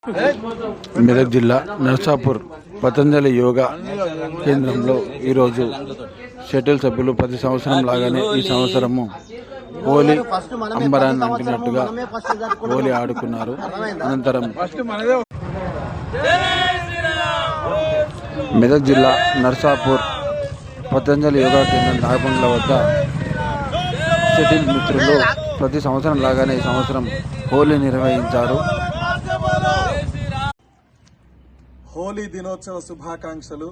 మెదక్ జిల్లా నర్సాపూర్ పతంజలి యోగా కేంద్రంలో ఈరోజు షటిల్ సభ్యులు ప్రతి సంవత్సరం లాగానే ఈ సంవత్సరము హోలీ అంబరాన్ని అంటినట్టుగా హోలీ ఆడుకున్నారు. అనంతరం మెదక్ జిల్లా నర్సాపూర్ పతంజలి యోగా కేంద్రం నాగపండ్ల వద్ద షటిల్ మిత్రులు ప్రతి సంవత్సరం లాగానే ఈ సంవత్సరం హోలీ నిర్వహించారు. హోలీ దినోత్సవ శుభాకాంక్షలు.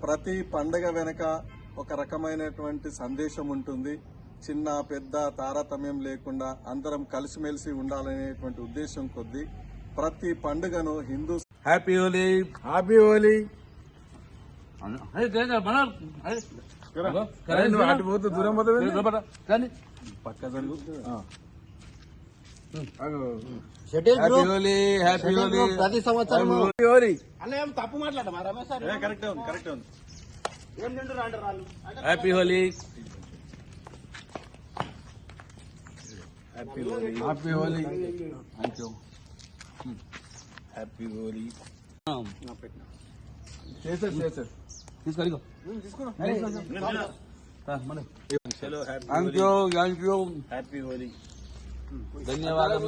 ప్రతి పండగ వెనక ఒక రకమైనటువంటి సందేశం ఉంటుంది. చిన్న పెద్ద తారతమ్యం లేకుండా అందరం కలిసిమెలిసి ఉండాలనేటువంటి ఉద్దేశం కొద్దీ ప్రతి పండుగను హిందూ హ్యాపీ హోలీ హ్యాపీ హోలీ దూరం పక్క జరుగు. ప్రతి సంవత్సరం తప్పు మాట్లాడమా రమేష్ సార్? కరెక్ట్ ఉంది, కరెక్ట్ ఉంది. Happy Holi happy Holi happy Holi thank you happy Holi చేసారు తీసుకొని thank you thank you happy Holi ధన్యవాదాలు.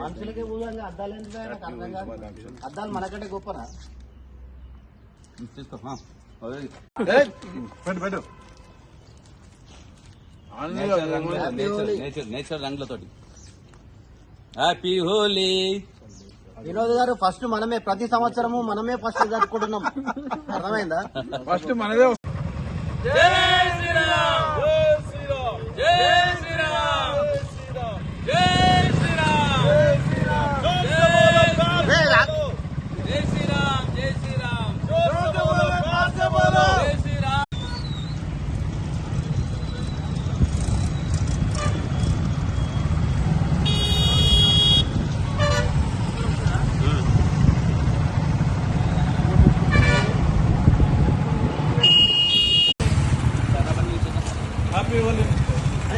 మనుషులకే ఊళ్ళంగా అద్దాలు ఎందుకు నాకు అర్థం కాదు. అద్దాలు మనకంటే గొప్పనా? నేచర్ రంగులతోటి హ్యాపీ హోలీ. వినోద్ గారు ఫస్ట్ మనమే ప్రతి సంవత్సరము మనమే ఫస్ట్ జరుపుకుంటున్నాం. అర్థమైందా? ఫస్ట్ మనదే.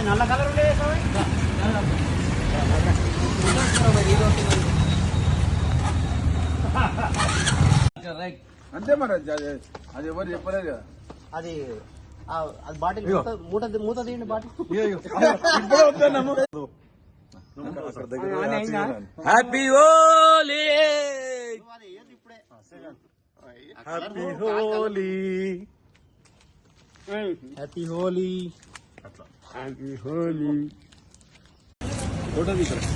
నల్ల కలర్ అంతే మరి. అది ఎవరు చెప్పలేదు కదా. అది బాటిల్ మూత తీయండి. బాటిల్ హ్యాపీ హోలీ ఇప్పుడే happy Holi happy Holi happy Holi.